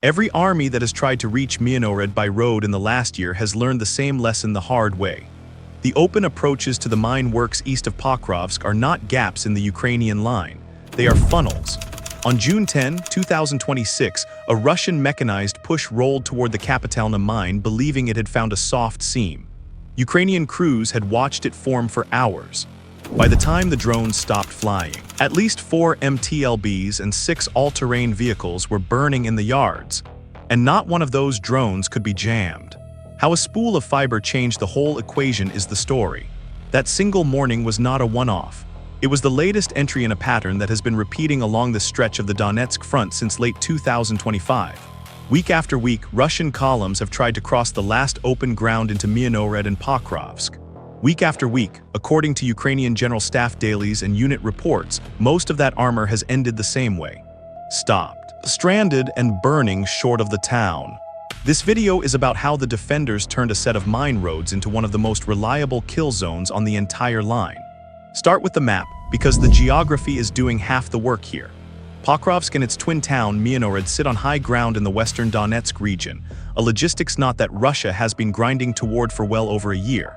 Every army that has tried to reach Myrnohrad by road in the last year has learned the same lesson the hard way. The open approaches to the mine works east of Pokrovsk are not gaps in the Ukrainian line. They are funnels. On June 10, 2026, a Russian mechanized push rolled toward the Kapitalna mine, believing it had found a soft seam. Ukrainian crews had watched it form for hours. By the time the drones stopped flying, at least 4 MT-LBs and 6 all-terrain vehicles were burning in the yards, and not one of those drones could be jammed. How a spool of fiber changed the whole equation is the story. That single morning was not a one-off. It was the latest entry in a pattern that has been repeating along the stretch of the Donetsk front since late 2025. Week after week, Russian columns have tried to cross the last open ground into Myrnohrad and Pokrovsk. Week after week, according to Ukrainian General Staff dailies and unit reports, most of that armor has ended the same way. Stopped, stranded, and burning short of the town. This video is about how the defenders turned a set of mine roads into one of the most reliable kill zones on the entire line. Start with the map, because the geography is doing half the work here. Pokrovsk and its twin town, Myrnohrad, sit on high ground in the western Donetsk region, a logistics knot that Russia has been grinding toward for well over a year.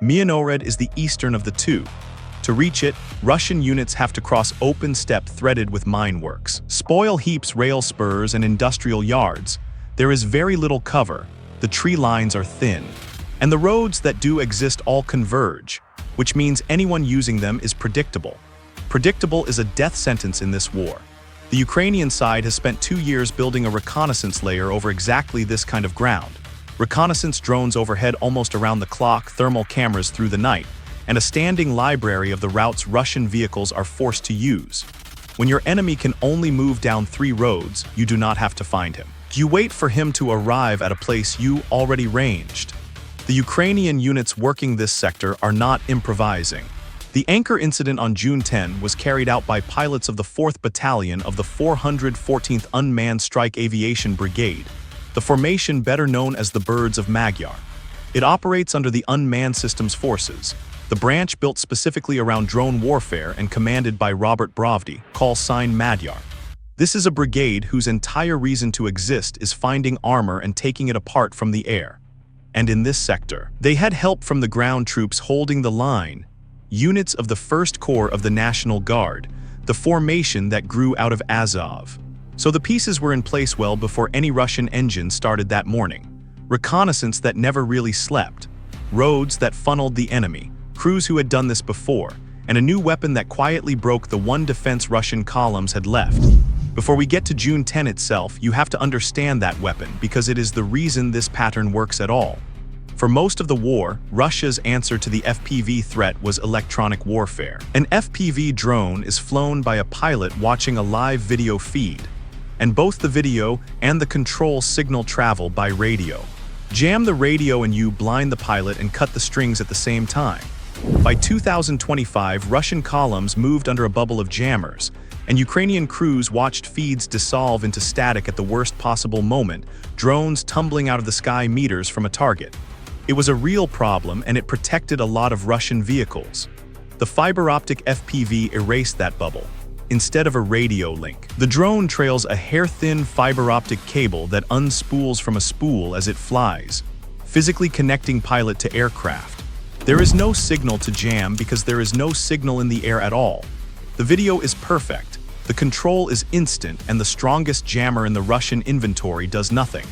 Myrnohrad is the eastern of the two. To reach it, Russian units have to cross open steppe threaded with mine works, spoil heaps, rail spurs, and industrial yards. There is very little cover, the tree lines are thin, and the roads that do exist all converge, which means anyone using them is predictable. Predictable is a death sentence in this war. The Ukrainian side has spent 2 years building a reconnaissance layer over exactly this kind of ground. Reconnaissance drones overhead almost around the clock, thermal cameras through the night, and a standing library of the routes Russian vehicles are forced to use. When your enemy can only move down 3 roads, you do not have to find him. You wait for him to arrive at a place you already ranged. The Ukrainian units working this sector are not improvising. The anchor incident on June 10 was carried out by pilots of the 4th Battalion of the 414th Unmanned Strike Aviation Brigade, the formation better known as the Birds of Magyar. It operates under the Unmanned Systems Forces, the branch built specifically around drone warfare and commanded by Robert Brovdy, call sign Magyar. This is a brigade whose entire reason to exist is finding armor and taking it apart from the air. And in this sector, they had help from the ground troops holding the line, units of the 1st Corps of the National Guard, the formation that grew out of Azov. So the pieces were in place well before any Russian engine started that morning. Reconnaissance that never really slept, roads that funneled the enemy, crews who had done this before, and a new weapon that quietly broke the one defense Russian columns had left. Before we get to June 10 itself, you have to understand that weapon because it is the reason this pattern works at all. For most of the war, Russia's answer to the FPV threat was electronic warfare. An FPV drone is flown by a pilot watching a live video feed, and both the video and the control signal travel by radio. Jam the radio and you blind the pilot and cut the strings at the same time. By 2025, Russian columns moved under a bubble of jammers, and Ukrainian crews watched feeds dissolve into static at the worst possible moment, drones tumbling out of the sky meters from a target. It was a real problem, and it protected a lot of Russian vehicles. The fiber-optic FPV erased that bubble. Instead of a radio link, the drone trails a hair-thin fiber-optic cable that unspools from a spool as it flies, physically connecting pilot to aircraft. There is no signal to jam because there is no signal in the air at all. The video is perfect, the control is instant, and the strongest jammer in the Russian inventory does nothing.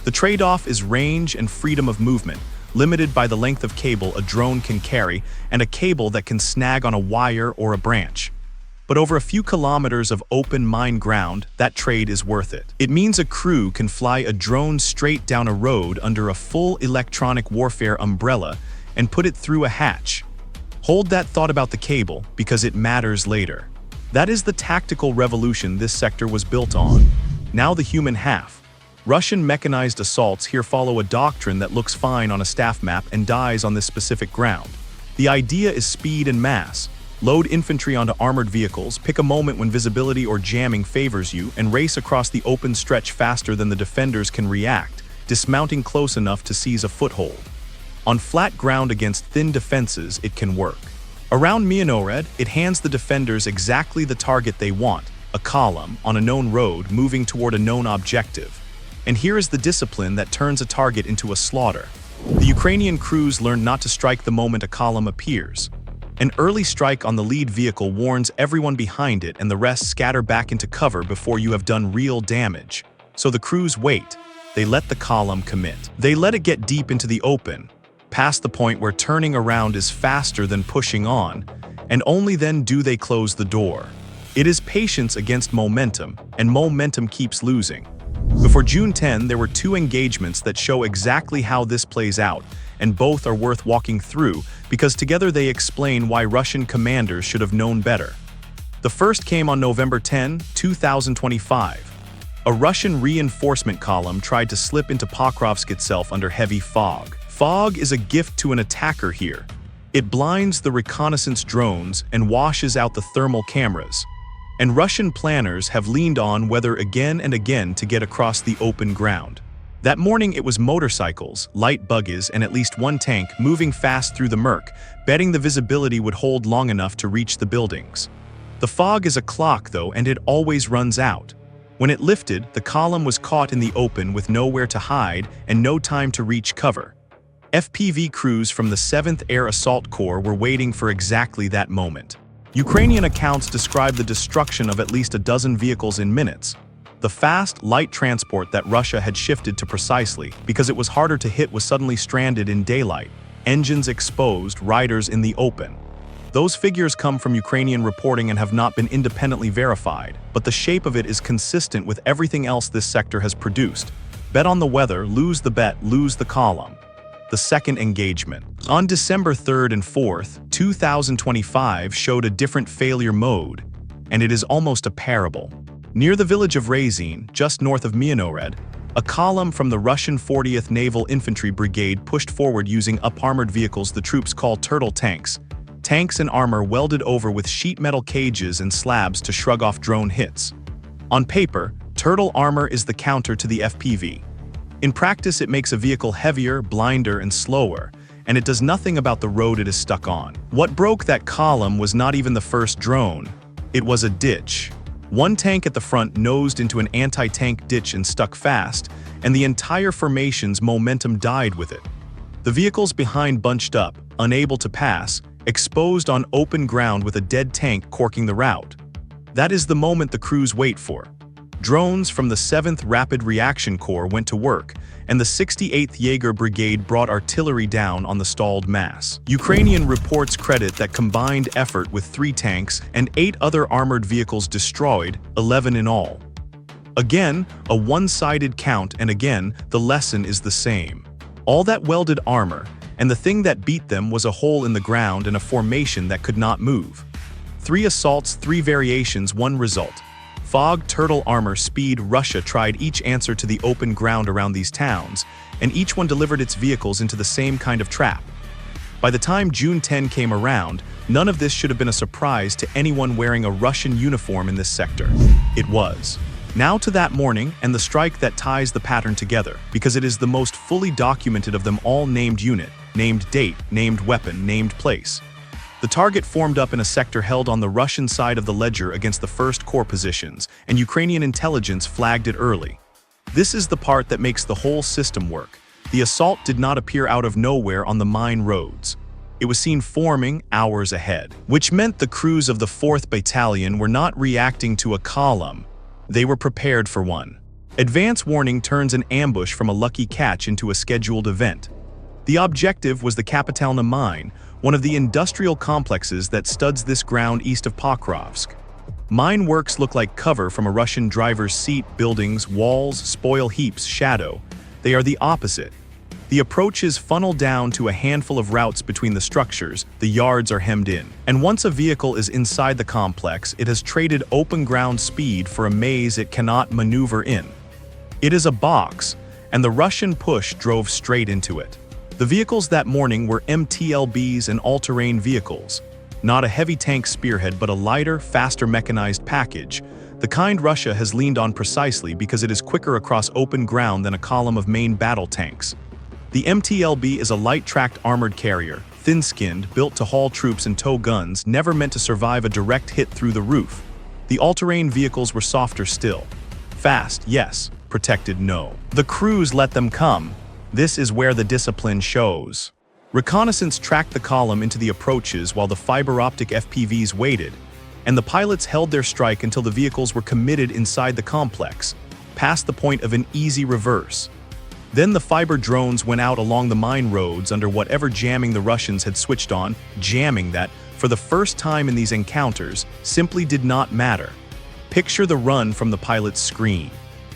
The trade-off is range and freedom of movement, limited by the length of cable a drone can carry and a cable that can snag on a wire or a branch. But over a few kilometers of open mine ground, that trade is worth it. It means a crew can fly a drone straight down a road under a full electronic warfare umbrella and put it through a hatch. Hold that thought about the cable because it matters later. That is the tactical revolution this sector was built on. Now the human half. Russian mechanized assaults here follow a doctrine that looks fine on a staff map and dies on this specific ground. The idea is speed and mass. Load infantry onto armored vehicles, pick a moment when visibility or jamming favors you, and race across the open stretch faster than the defenders can react, dismounting close enough to seize a foothold. On flat ground against thin defenses, it can work. Around Myrnohrad, it hands the defenders exactly the target they want, a column on a known road moving toward a known objective. And here is the discipline that turns a target into a slaughter. The Ukrainian crews learned not to strike the moment a column appears. An early strike on the lead vehicle warns everyone behind it, and the rest scatter back into cover before you have done real damage. So the crews wait. They let the column commit. They let it get deep into the open, past the point where turning around is faster than pushing on, and only then do they close the door. It is patience against momentum, and momentum keeps losing. Before June 10, there were two engagements that show exactly how this plays out, and both are worth walking through because together they explain why Russian commanders should have known better. The first came on November 10, 2025. A Russian reinforcement column tried to slip into Pokrovsk itself under heavy fog. Fog is a gift to an attacker here. It blinds the reconnaissance drones and washes out the thermal cameras. And Russian planners have leaned on weather again and again to get across the open ground. That morning it was motorcycles, light buggies, and at least one tank moving fast through the murk, betting the visibility would hold long enough to reach the buildings. The fog is a clock though, and it always runs out. When it lifted, the column was caught in the open with nowhere to hide and no time to reach cover. FPV crews from the 7th Air Assault Corps were waiting for exactly that moment. Ukrainian accounts describe the destruction of at least a dozen vehicles in minutes. The fast, light transport that Russia had shifted to precisely because it was harder to hit was suddenly stranded in daylight, engines exposed, riders in the open. Those figures come from Ukrainian reporting and have not been independently verified, but the shape of it is consistent with everything else this sector has produced. Bet on the weather, lose the bet, lose the column. The second engagement. On December 3rd and 4th, 2025 showed a different failure mode, and it is almost a parable. Near the village of Razin, just north of Myrnohrad, a column from the Russian 40th Naval Infantry Brigade pushed forward using up-armored vehicles the troops call turtle tanks. Tanks and armor welded over with sheet metal cages and slabs to shrug off drone hits. On paper, turtle armor is the counter to the FPV. In practice, it makes a vehicle heavier, blinder, and slower, and it does nothing about the road it is stuck on. What broke that column was not even the first drone. It was a ditch. One tank at the front nosed into an anti-tank ditch and stuck fast, and the entire formation's momentum died with it. The vehicles behind bunched up, unable to pass, exposed on open ground with a dead tank corking the route. That is the moment the crews wait for. Drones from the 7th Rapid Reaction Corps went to work, and the 68th Jaeger Brigade brought artillery down on the stalled mass. Ukrainian reports credit that combined effort with 3 tanks and 8 other armored vehicles destroyed, 11 in all. Again, a one-sided count, and again, the lesson is the same. All that welded armor, and the thing that beat them was a hole in the ground and a formation that could not move. 3 assaults, 3 variations, 1 result. Fog, turtle armor, speed. Russia tried each answer to the open ground around these towns, and each one delivered its vehicles into the same kind of trap. By the time June 10 came around, none of this should have been a surprise to anyone wearing a Russian uniform in this sector. It was. Now to that morning and the strike that ties the pattern together, because it is the most fully documented of them all: named unit, named date, named weapon, named place. The target formed up in a sector held on the Russian side of the ledger against the 1st Corps positions, and Ukrainian intelligence flagged it early. This is the part that makes the whole system work. The assault did not appear out of nowhere on the mine roads. It was seen forming hours ahead, which meant the crews of the 4th Battalion were not reacting to a column. They were prepared for one. Advance warning turns an ambush from a lucky catch into a scheduled event. The objective was the Kapitalna mine, one of the industrial complexes that studs this ground east of Pokrovsk. Mine works look like cover from a Russian driver's seat, buildings, walls, spoil heaps, shadow. They are the opposite. The approaches funnel down to a handful of routes between the structures, the yards are hemmed in. And once a vehicle is inside the complex, it has traded open ground speed for a maze it cannot maneuver in. It is a box, and the Russian push drove straight into it. The vehicles that morning were MT-LBs and all-terrain vehicles. Not a heavy tank spearhead, but a lighter, faster mechanized package, the kind Russia has leaned on precisely because it is quicker across open ground than a column of main battle tanks. The MT-LB is a light-tracked armored carrier, thin-skinned, built to haul troops and tow guns, never meant to survive a direct hit through the roof. The all-terrain vehicles were softer still. Fast, yes, protected no. The crews let them come. This is where the discipline shows. Reconnaissance tracked the column into the approaches while the fiber-optic FPVs waited, and the pilots held their strike until the vehicles were committed inside the complex, past the point of an easy reverse. Then the fiber drones went out along the mine roads under whatever jamming the Russians had switched on, jamming that, for the first time in these encounters, simply did not matter. Picture the run from the pilot's screen.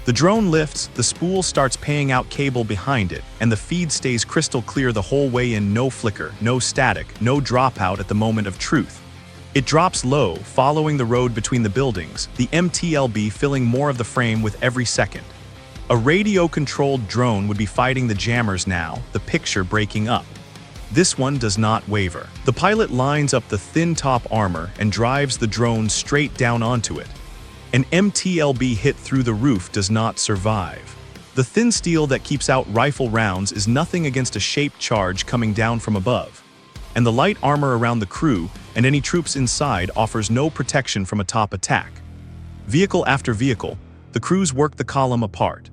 The drone lifts, the spool starts paying out cable behind it, and the feed stays crystal clear the whole way in, no flicker, no static, no dropout at the moment of truth. It drops low, following the road between the buildings, the MT-LB filling more of the frame with every second. A radio-controlled drone would be fighting the jammers now, the picture breaking up. This one does not waver. The pilot lines up the thin top armor and drives the drone straight down onto it. An MT-LB hit through the roof does not survive. The thin steel that keeps out rifle rounds is nothing against a shaped charge coming down from above. And the light armor around the crew and any troops inside offers no protection from a top attack. Vehicle after vehicle, the crews work the column apart.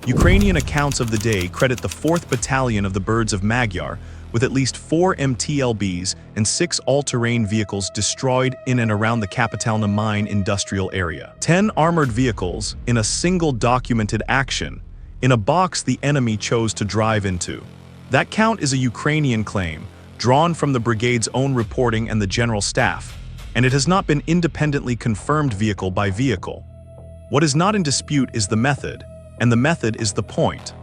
Ukrainian accounts of the day credit the 4th Battalion of the Birds of Magyar with at least 4 MT-LBs and 6 all-terrain vehicles destroyed in and around the Kapitalna mine industrial area. 10 armored vehicles in a single documented action, in a box the enemy chose to drive into. That count is a Ukrainian claim, drawn from the brigade's own reporting and the general staff, and it has not been independently confirmed vehicle by vehicle. What is not in dispute is the method, and the method is the point.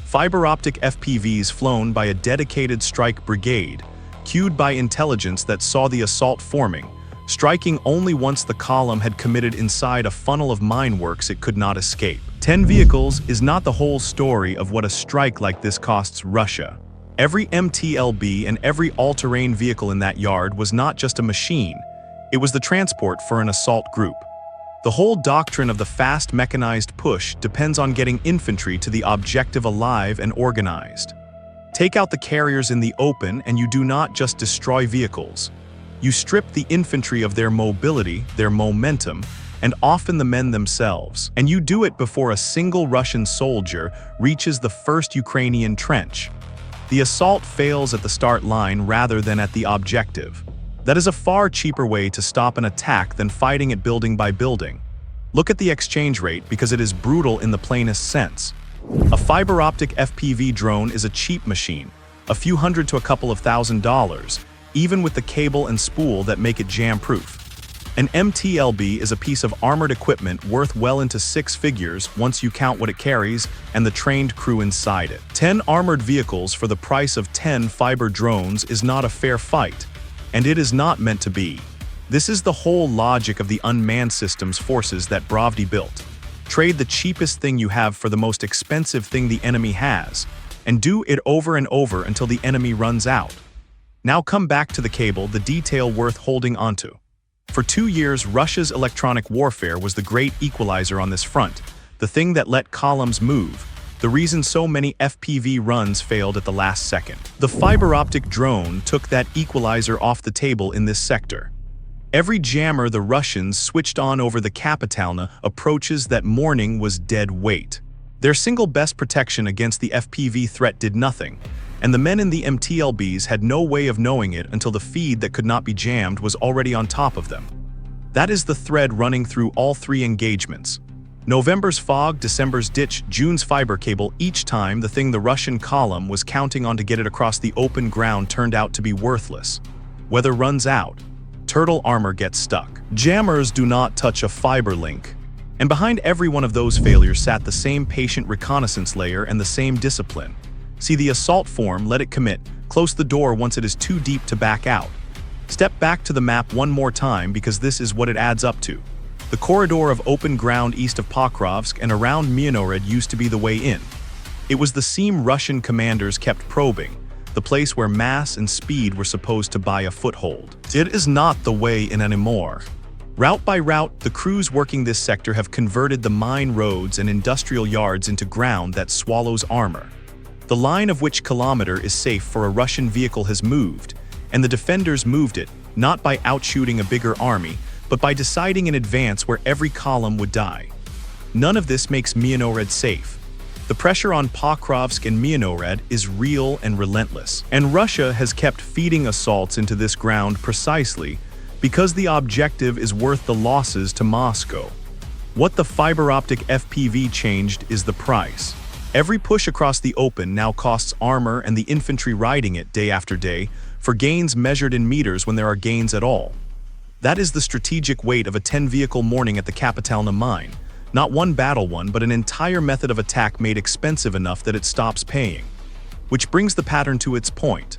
Fiber-optic FPVs flown by a dedicated strike brigade, cued by intelligence that saw the assault forming, striking only once the column had committed inside a funnel of mine works it could not escape. 10 vehicles is not the whole story of what a strike like this costs Russia. Every MT-LB and every all-terrain vehicle in that yard was not just a machine, it was the transport for an assault group. The whole doctrine of the fast mechanized push depends on getting infantry to the objective alive and organized. Take out the carriers in the open and you do not just destroy vehicles. You strip the infantry of their mobility, their momentum, and often the men themselves. And you do it before a single Russian soldier reaches the first Ukrainian trench. The assault fails at the start line rather than at the objective. That is a far cheaper way to stop an attack than fighting it building by building. Look at the exchange rate because it is brutal in the plainest sense. A fiber-optic FPV drone is a cheap machine, a few hundred to a couple of $1,000s, even with the cable and spool that make it jam-proof. An MT-LB is a piece of armored equipment worth well into 6 figures once you count what it carries and the trained crew inside it. 10 armored vehicles for the price of 10 fiber drones is not a fair fight. And it is not meant to be. This is the whole logic of the unmanned systems forces that Bravdi built. Trade the cheapest thing you have for the most expensive thing the enemy has, and do it over and over until the enemy runs out. Now come back to the cable, the detail worth holding onto. For 2 years, Russia's electronic warfare was the great equalizer on this front, the thing that let columns move, the reason so many FPV runs failed at the last second. The fiber-optic drone took that equalizer off the table in this sector. Every jammer the Russians switched on over the Kapitalna approaches that morning was dead weight. Their single best protection against the FPV threat did nothing, and the men in the MT-LBs had no way of knowing it until the feed that could not be jammed was already on top of them. That is the thread running through all 3 engagements. November's fog, December's ditch, June's fiber cable. Each time the thing the Russian column was counting on to get it across the open ground turned out to be worthless. Weather runs out. Turtle armor gets stuck. Jammers do not touch a fiber link. And behind every one of those failures sat the same patient reconnaissance layer and the same discipline. See the assault form, let it commit, close the door once it is too deep to back out. Step back to the map one more time because this is what it adds up to. The corridor of open ground east of Pokrovsk and around Myrnohrad used to be the way in. It was the seam Russian commanders kept probing, the place where mass and speed were supposed to buy a foothold. It is not the way in anymore. Route by route, the crews working this sector have converted the mine roads and industrial yards into ground that swallows armor. The line of which kilometer is safe for a Russian vehicle has moved, and the defenders moved it, not by outshooting a bigger army, but by deciding in advance where every column would die. None of this makes Myrnohrad safe. The pressure on Pokrovsk and Myrnohrad is real and relentless, and Russia has kept feeding assaults into this ground precisely because the objective is worth the losses to Moscow. What the fiber-optic FPV changed is the price. Every push across the open now costs armor and the infantry riding it day after day for gains measured in meters when there are gains at all. That is the strategic weight of a 10-vehicle morning at the Kapitalna mine. Not one battle one, but an entire method of attack made expensive enough that it stops paying. Which brings the pattern to its point.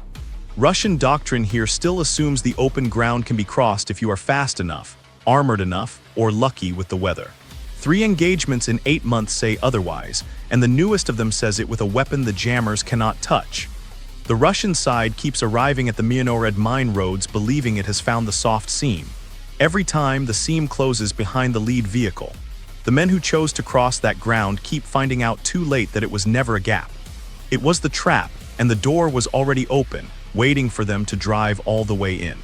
Russian doctrine here still assumes the open ground can be crossed if you are fast enough, armored enough, or lucky with the weather. 3 engagements in 8 months say otherwise, and the newest of them says it with a weapon the jammers cannot touch. The Russian side keeps arriving at the Myrnohrad mine roads believing it has found the soft seam. Every time, the seam closes behind the lead vehicle. The men who chose to cross that ground keep finding out too late that it was never a gap. It was the trap, and the door was already open, waiting for them to drive all the way in.